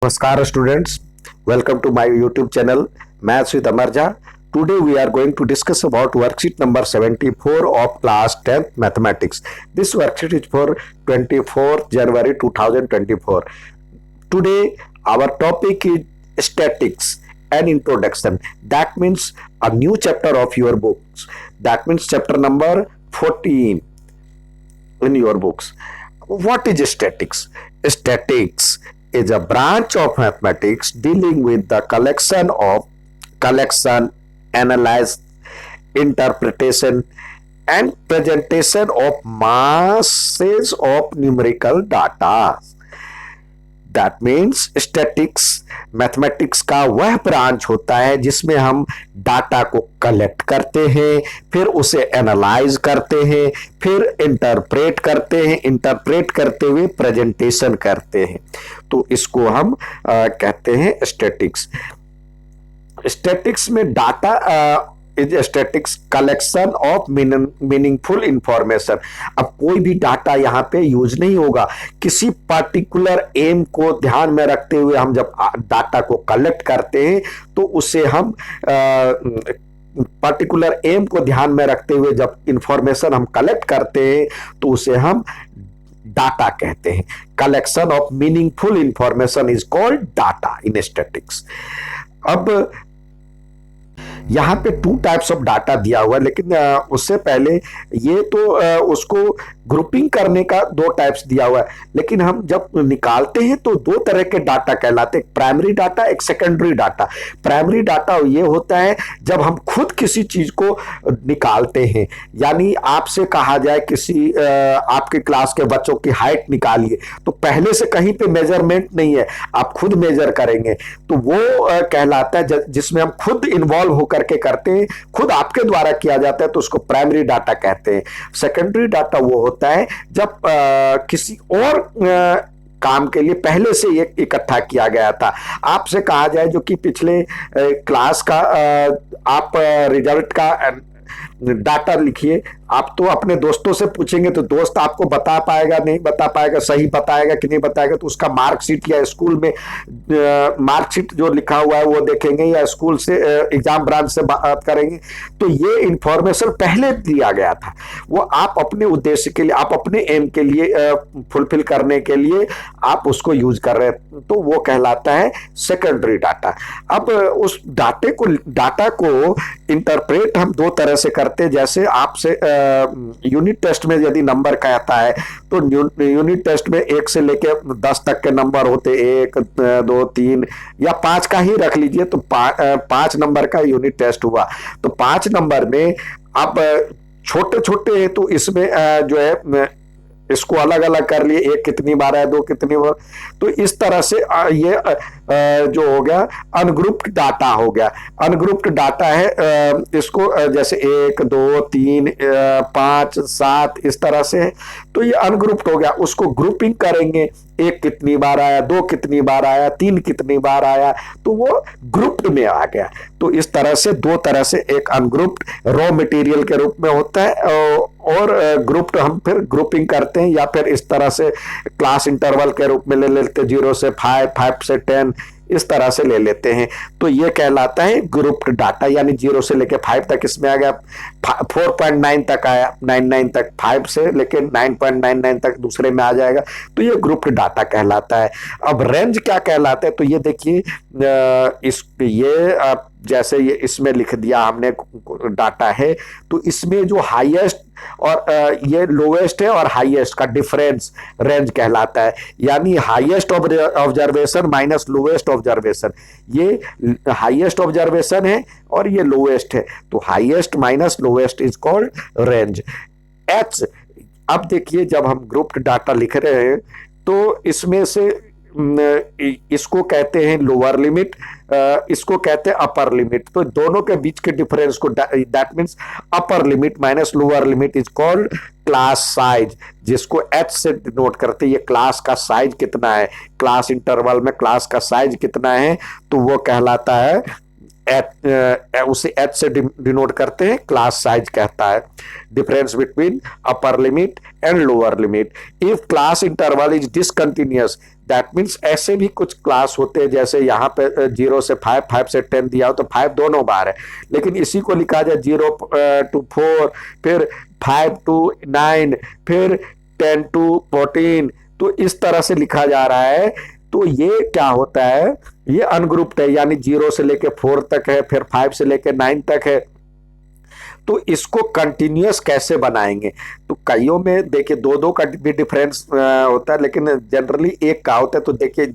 Namaskar students, welcome to my YouTube channel Maths with Amarja. Today we are going to discuss about worksheet number 74 of class 10th mathematics. This worksheet is for 24th January 2024. Today our topic is statics and introduction. That means a new chapter of your books. That means chapter number 14 in your books. What is statics? Statics is a branch of mathematics dealing with the collection, analysis, interpretation, and presentation of masses of numerical data. That means statics mathematics का वह branch होता है जिसमें हम data को collect करते हैं, फिर उसे एनालाइज करते हैं, फिर इंटरप्रेट करते हैं, इंटरप्रेट करते हुए प्रेजेंटेशन करते हैं। तो इसको हम कहते हैं स्टैटिक्स। स्टैटिक्स में data is statics collection of meaningful information. अब कोई भी डाटा यहाँ पे यूज नहीं होगा, किसी पर्टिकुलर एम को ध्यान में रखते हुए हम जब डाटा को कलेक्ट करते हैं तो उसे हम पर्टिकुलर एम को ध्यान में रखते हुए जब इंफॉर्मेशन हम कलेक्ट करते हैं तो उसे हम डाटा कहते हैं। Collection of meaningful information is called data in statics. अब यहाँ पे 2 टाइप्स ऑफ डाटा दिया हुआ है, लेकिन उससे पहले ये तो उसको ग्रुपिंग करने का 2 टाइप्स दिया हुआ है, लेकिन हम जब निकालते हैं तो 2 तरह के डाटा कहलाते हैं, एक प्राइमरी डाटा, एक सेकेंडरी डाटा। प्राइमरी डाटा ये होता है जब हम खुद किसी चीज को निकालते हैं, यानी आपसे कहा जाए किसी आपके क्लास के बच्चों की हाइट निकालिए, तो पहले से कहीं पे मेजरमेंट नहीं है, आप खुद मेजर करेंगे, तो वो कहलाता है जिसमें हम खुद इन्वॉल्व होकर के करते हैं, खुद आपके द्वारा किया जाता है, तो उसको प्राइमरी डाटा कहते हैं। सेकेंडरी डाटा वो होता है जब किसी और काम के लिए पहले से ये इकट्ठा किया गया था। आपसे कहा जाए जो कि पिछले क्लास का आप रिजल्ट का डाटा लिखिए, आप तो अपने दोस्तों से पूछेंगे तो दोस्त आपको बता पाएगा नहीं बता पाएगा, सही बताएगा कि नहीं बताएगा, तो उसका मार्कशीट या स्कूल में मार्कशीट जो लिखा हुआ है वो देखेंगे या स्कूल से एग्जाम ब्रांच से बात करेंगे। तो ये इंफॉर्मेशन पहले दिया गया था, वो आप अपने उद्देश्य के लिए, आप अपने एम के लिए फुलफिल करने के लिए आप उसको यूज कर रहे हैं, तो वो कहलाता है सेकेंडरी डाटा। अब उस डाटा को इंटरप्रेट हम 2 तरह से करते हैं। जैसे आपसे यूनिट टेस्ट में यदि नंबर कहता है तो यूनिट टेस्ट में 1 से लेके 10 तक के नंबर होते, 1 2 3 या 5 का ही रख लीजिए, तो 5 नंबर का यूनिट टेस्ट हुआ। तो 5 नंबर में आप छोटे छोटे हैं तो इसमें जो है इसको अलग अलग कर लिए, 1 कितनी बार है, 2 कितनी बार, तो इस तरह से ये जो हो गया अनग्रुप्ड डाटा हो गया। अनग्रुप्ड डाटा है, इसको जैसे 1 2 3 5 7 इस तरह से है, तो ये अनग्रुप्ड हो गया। उसको ग्रुपिंग करेंगे, 1 कितनी बार आया, 2 कितनी बार आया, 3 कितनी बार आया, तो वो ग्रुप्ड में आ गया। तो इस तरह से 2 तरह से, एक अनग्रुप्ड रॉ मटेरियल के रूप में होता है और ग्रुप्ड हम फिर ग्रुपिंग करते हैं, या फिर इस तरह से क्लास इंटरवल के रूप में ले लेते हैं, 0 से 5 5 से 10 इस तरह से ले लेते हैं। तो ये कहलाता है ग्रुप्ड डाटा, यानी 0 से लेके 5 तक इसमें आ गया, 4.9 तक आया, 99 तक, 5 से लेके 9.99 तक दूसरे में आ जाएगा, तो ये ग्रुप्ड डाटा कहलाता है। अब रेंज क्या कहलाता है, तो ये देखिए ये जैसे ये इसमें लिख दिया हमने डाटा है, तो इसमें जो हाईएस्ट और ये लोवेस्ट है और हाईएस्ट का डिफरेंस रेंज कहलाता है, यानी highest observation minus lowest observation. ये हाईएस्ट ऑब्जर्वेशन है और ये लोवेस्ट है, तो highest minus lowest is called range, H. अब देखिए जब हम ग्रुप्ड डाटा लिख रहे हैं तो इसमें से इसको कहते हैं लोअर लिमिट, इसको कहते हैं अपर लिमिट, तो दोनों के बीच के डिफरेंस को, that means upper limit minus lower limit is called class size, जिसको एच से डिनोट करते हैं। ये क्लास का साइज कितना है, क्लास इंटरवल में क्लास का साइज कितना है, तो वो कहलाता है उसे एच से डिनोट करते हैं, क्लास साइज कहता है, difference between upper limit and lower limit. If class interval is discontinuous, that means ऐसे भी कुछ क्लास होते हैं, जैसे यहाँ पे 0 से 5, 5 से 10 दिया हो तो 5 दोनों बार है, लेकिन इसी को लिखा जाए 0 to 4, फिर 5 to 9, फिर 10 to 14, तो इस तरह से लिखा जा रहा है। तो ये क्या होता है, ये अनग्रुप्ड है, यानी 0 से लेके 4 तक है, फिर 5 से लेके 9 तक है। तो इसको कंटिन्यूअस कैसे बनाएंगे, तो कईयों में देखिए दो दो का भी डिफरेंस होता है, लेकिन जनरली एक का होता है। तो देखिए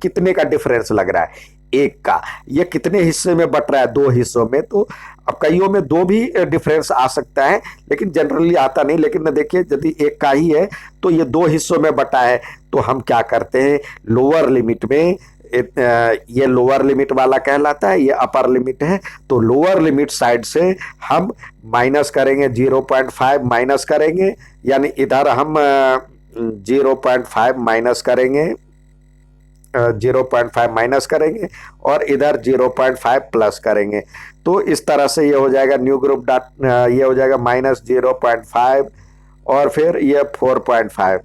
कितने का डिफरेंस लग रहा है, एक का। ये कितने हिस्से में बट रहा है, 2 हिस्सों में। तो अब कईयों में 2 भी डिफरेंस आ सकता है, लेकिन जनरली आता नहीं। लेकिन देखिए यदि एक का ही है तो ये 2 हिस्सों में बटा है, तो हम क्या करते हैं, लोअर लिमिट में ये लोअर लिमिट वाला कहलाता है, ये अपर लिमिट है। तो लोअर लिमिट साइड से हम माइनस करेंगे, 0.5 माइनस करेंगे, यानी इधर हम 0.5 माइनस करेंगे, 0.5 माइनस करेंगे और इधर 0.5 प्लस करेंगे। तो इस तरह से ये हो जाएगा न्यू ग्रुप ये हो जाएगा -0.5 और फिर ये 4.5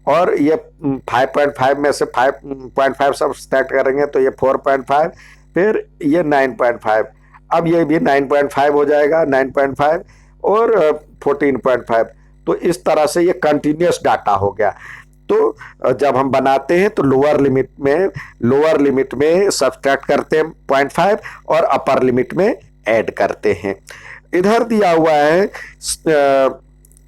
और ये 5.5 में से 5.5 सब स्टैक करेंगे तो ये 4.5, फिर ये 9.5। अब ये भी 9.5 हो जाएगा, 9.5 और 14.5। तो इस तरह से ये कंटिन्यूअस डाटा हो गया। तो जब हम बनाते हैं तो लोअर लिमिट में सब्ट्रैक्ट करते हैं 0.5 और अपर लिमिट में ऐड करते हैं। इधर दिया हुआ है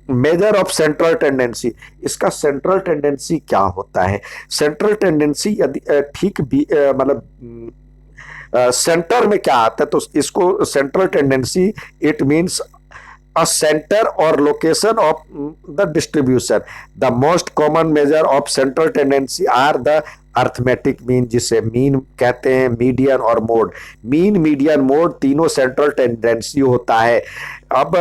मेजर ऑफ सेंट्रल टेंडेंसी। इसका सेंट्रल टेंडेंसी क्या होता है, सेंट्रल टेंडेंसी यदि ठीक भी मतलब सेंटर में क्या आता है, तो इसको central tendency it means a center or location of the distribution. The most common measure of central tendency are the arithmetic mean, जिसे मीन कहते हैं, मीडियन और मोड। मीन, मीडियन, मोड तीनों सेंट्रल टेंडेंसी होता है। अब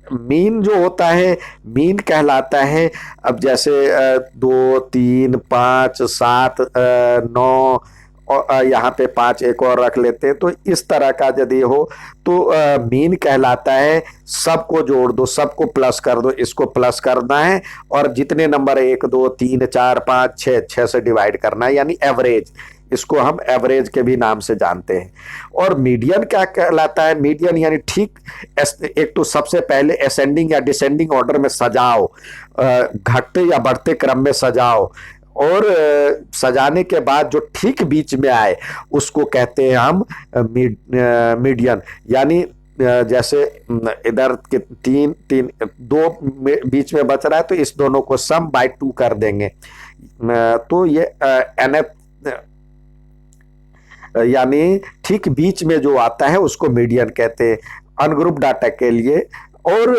मीन जो होता है, मीन कहलाता है, अब जैसे 2, 3, 5, 7, 9 और यहाँ पे 5 एक और रख लेते हैं। तो इस तरह का यदि हो तो मीन कहलाता है, सबको जोड़ दो, सबको प्लस कर दो, इसको प्लस करना है और जितने नंबर 1, 2, 3, 4, 5, 6 से डिवाइड करना है, यानी एवरेज। इसको हम एवरेज के भी नाम से जानते हैं। और मीडियन क्या कहलाता है, मीडियन यानी ठीक एक तो सबसे पहले असेंडिंग या डिसेंडिंग ऑर्डर में सजाओ, घटते या बढ़ते क्रम में सजाओ, और सजाने के बाद जो ठीक बीच में आए उसको कहते हैं हम मीडियन। यानी जैसे इधर के 2 बीच में बच रहा है तो इस दोनों को सम बाय 2 कर देंगे। तो ये nth यानी ठीक बीच में जो आता है उसको मीडियन कहते हैं अनग्रुप डाटा के लिए। और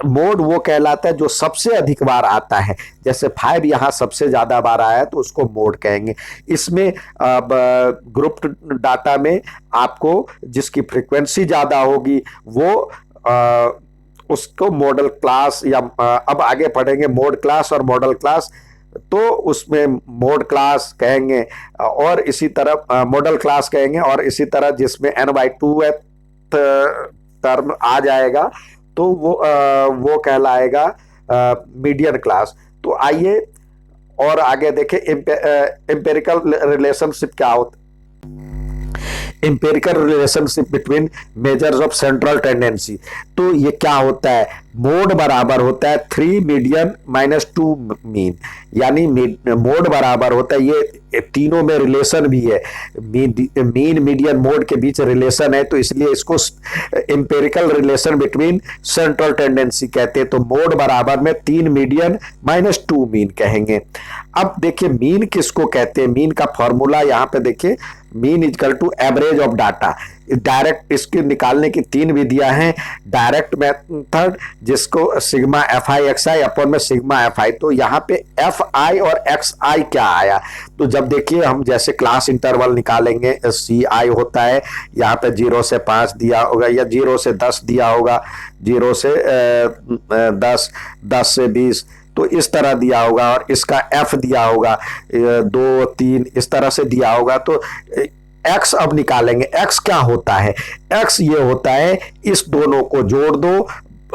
मोड वो कहलाता है जो सबसे अधिक बार आता है, जैसे 5 यहाँ सबसे ज्यादा बार आया तो उसको मोड कहेंगे। इसमें ग्रुप डाटा में आपको जिसकी फ्रीक्वेंसी ज्यादा होगी वो उसको मॉडल क्लास या अब आगे पढ़ेंगे मोड क्लास और मॉडल क्लास, तो उसमें मोड क्लास कहेंगे और इसी तरह मॉडल क्लास कहेंगे। और इसी तरह जिसमें n/2 टर्म आ जाएगा तो वो कहलाएगा मीडियन क्लास। तो आइए और आगे देखें एम्पिरिकल रिलेशनशिप क्या होता है। Empirical relationship between measures of central tendency. तो ये क्या होता है, मोड बराबर होता है 3 मीडियन -2 मीन, यानी मोड बराबर होता है, ये तीनों में रिलेशन भी है, मीन मीडियन मोड के बीच रिलेशन है, तो इसलिए इसको empirical relation between central tendency कहते हैं। तो मोड बराबर में 3 मीडियन -2 मीन कहेंगे। अब देखिए मीन किसको कहते हैं, मीन का फॉर्मूला यहाँ पे देखिए, mean equal to average of data. Direct इसके निकालने की 3 विधियां हैं। डायरेक्ट मेथड जिसको सिग्मा FI/XI अपॉन में सिग्मा FI। तो यहाँ पे FI और XI क्या आया, तो जब देखिए हम जैसे क्लास इंटरवल निकालेंगे CI होता है, यहाँ पे 0 से 5 दिया होगा या 0 से 10 दिया होगा, 0 से 10, 10 से 20, तो इस तरह दिया होगा, और इसका F दिया होगा 2, 3 इस तरह से दिया होगा। तो एक्स अब निकालेंगे। एक्स क्या होता है? एक्स ये होता है इस दोनों को जोड़ दो,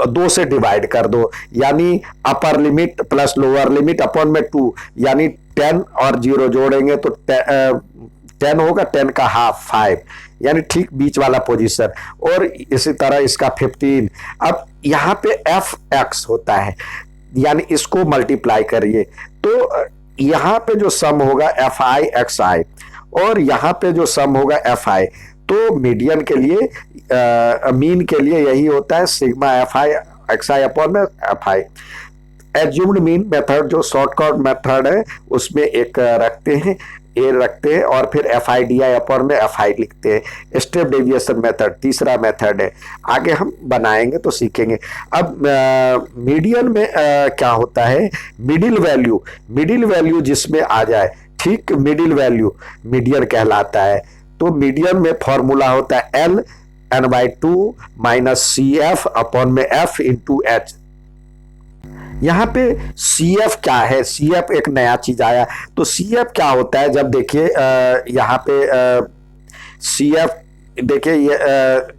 दो से डिवाइड कर दो, यानी upper limit plus lower limit upon में 2, यानी 10 और 0 जोड़ेंगे तो 10 होगा, 10 का हाफ 5, यानी ठीक बीच वाला पोजीशन। और इसी तरह इसका 15। अब यहां पे एफ एक्स होता है, यानी इसको मल्टीप्लाई करिए तो यहां पे जो सम होगा एफ आई एक्स आई, और यहां पे जो सम होगा एफ आई। तो मीडियन के लिए मीन के लिए यही होता है sigma f i x i upon में f i. Assumed mean method जो शॉर्टकट मेथड है उसमें एक रखते हैं, ए रखते हैं और फिर F I D I upon में एफ आई लिखते हैं। स्टेप डेविएशन मेथड तीसरा मेथड है, आगे हम बनाएंगे तो सीखेंगे। अब मीडियन में क्या होता है? मिडिल वैल्यू, मिडिल वैल्यू जिसमें आ जाए, ठीक, मिडिल वैल्यू मीडियन कहलाता है। तो मीडियन में फॉर्मूला होता है L N by 2 minus C F upon में एफ इंटू एच। यहां पे सी एफ क्या है? सी एफ एक नया चीज आया। तो सी एफ क्या होता है? जब देखिए यहाँ पे सी एफ देखिए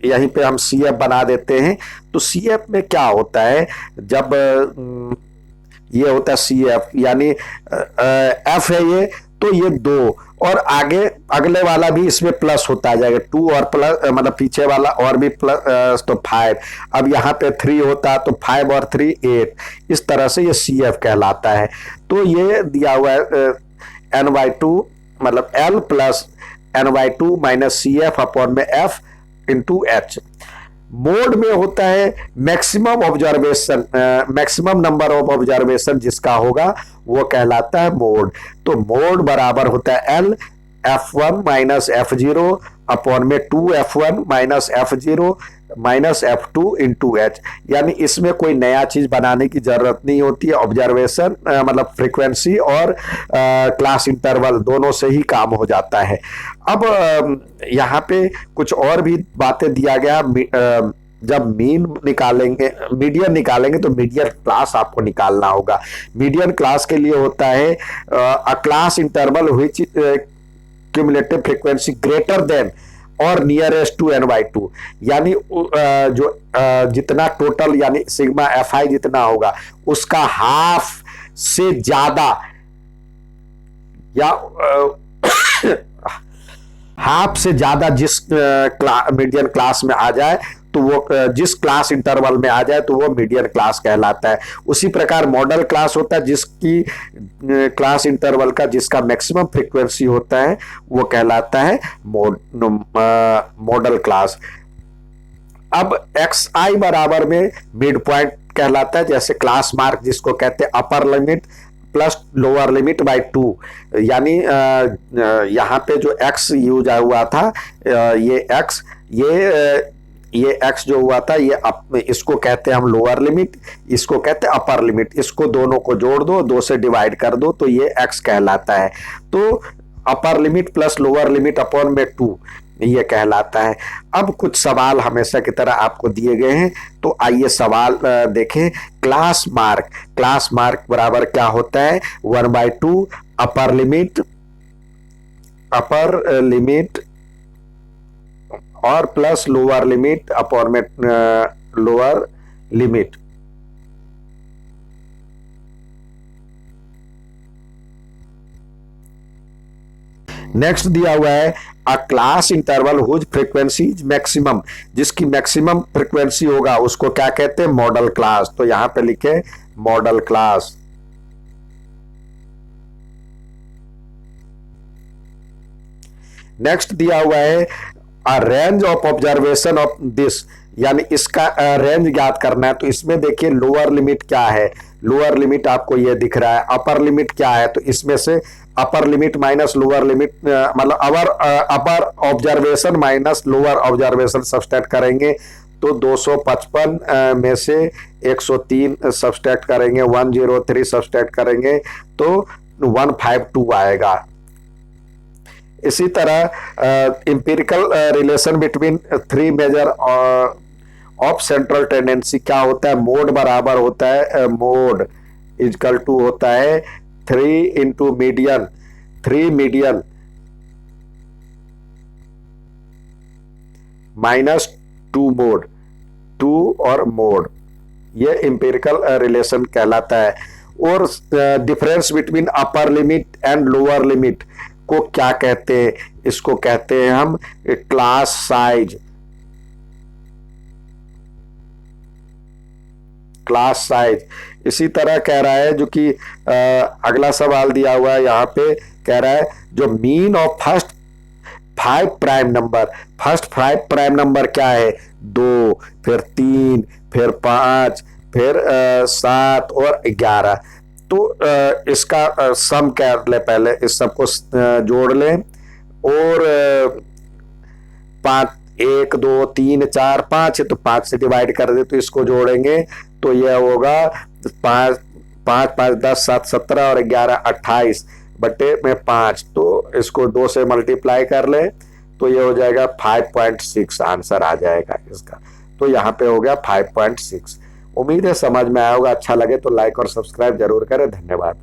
यहीं पे हम सी एफ बना देते हैं। तो सी एफ में क्या होता है? जब ये होता है सी एफ, यानी एफ है ये, तो ये 2 और आगे अगले वाला भी इसमें प्लस होता जाएगा, 2 और प्लस मतलब पीछे वाला और भी प्लस, तो 5। अब यहाँ पे 3 होता तो 5 और 3 8, इस तरह से ये सी एफ कहलाता है। तो ये दिया हुआ है एन बाई 2 मतलब L plus N by 2 minus C F upon में एफ इंटू एच। मोड में होता है maximum observation, maximum number of observation जिसका होगा वो कहलाता है मोड। तो मोड बराबर होता है L F1 minus F0 upon में 2F1 minus F0 minus F2 into H. यानी इसमें कोई नया चीज बनाने की जरूरत नहीं होती है। ऑब्जर्वेशन मतलब फ्रीक्वेंसी और क्लास इंटरवल दोनों से ही काम हो जाता है। अब यहाँ पे कुछ और भी बातें दिया गया। जब मीन निकालेंगे, मीडियन निकालेंगे तो मीडियन क्लास आपको निकालना होगा। मीडियन क्लास के लिए होता है a class interval which cumulative frequency greater than और नियरेस्ट टू एन बाई 2, यानी जो जितना टोटल यानी सिग्मा एफ आई जितना होगा उसका हाफ से ज्यादा या हाफ से ज्यादा जिस मीडियन क्लास में आ जाए तो वो जिस क्लास इंटरवल में आ जाए तो वो मीडियन क्लास कहलाता है। उसी प्रकार मॉडल क्लास होता है जिसकी क्लास इंटरवल का जिसका मैक्सिमम फ्रीक्वेंसी होता है वो कहलाता है मॉडल क्लास। अब एक्स आई बराबर में मिड पॉइंट कहलाता है, जैसे क्लास मार्क जिसको कहते हैं upper limit plus lower limit by 2, यानी यहाँ पे जो x यूज हुआ था ये x ये x जो हुआ था ये इसको कहते हैं हम लोअर लिमिट, इसको कहते हैं अपर लिमिट। इसको दोनों को जोड़ दो, 2 से डिवाइड कर दो तो ये x कहलाता है। तो upper limit plus lower limit upon में 2 ये कहलाता है। अब कुछ सवाल हमेशा की तरह आपको दिए गए हैं, तो आइए सवाल देखें। क्लास मार्क बराबर क्या होता है? 1/2 अपर लिमिट और प्लस लोअर लिमिट अपॉन में लोअर लिमिट। नेक्स्ट दिया हुआ है a class interval whose frequency is maximum, जिसकी मैक्सिमम फ्रीक्वेंसी होगा उसको क्या कहते हैं? Modal class. तो यहां पे लिखे मॉडल क्लास। नेक्स्ट दिया हुआ है अ range of observation of this, यानी इसका रेंज ज्ञात करना है। तो इसमें देखिए लोअर लिमिट क्या है? लोअर लिमिट आपको ये दिख रहा है। अपर लिमिट क्या है? तो इसमें से upper limit minus lower limit मतलब upper observation minus lower observation subtract करेंगे तो 255 में से 103 सब्सट्रैक्ट करेंगे, 103 सब्सट्रैक्ट करेंगे तो 152 आएगा। इसी तरह empirical relation between 3 measure of central tendency क्या होता है? मोड बराबर होता है मोड इक्वल टू होता है 3 into median, 3 median minus 2 mode, 2 और मोड, ये इंपेरिकल रिलेशन कहलाता है। और difference between upper limit and lower limit को क्या कहते हैं? इसको कहते हैं हम क्लास साइज। Class size. इसी तरह कह रहा है जो कि अगला सवाल दिया हुआ है यहाँ पे, कह रहा है जो mean of first 5 prime number, first 5 prime number क्या है? 2, फिर 3, फिर 5, फिर 7 और 11। तो इसका सम कर ले, पहले इस सबको जोड़ लें और 5, 1, 2, 3, 4, 5 है तो 5 से डिवाइड कर दे, तो इसको जोड़ेंगे तो यह होगा 5, 5, 5, 10, 7, 17 और 11, 28 बटे में 5। तो इसको 2 से मल्टीप्लाई कर ले तो ये हो जाएगा 5.6 आंसर आ जाएगा इसका। तो यहाँ पे हो गया 5.6। उम्मीद है समझ में आया होगा। अच्छा लगे तो लाइक और सब्सक्राइब जरूर करें। धन्यवाद।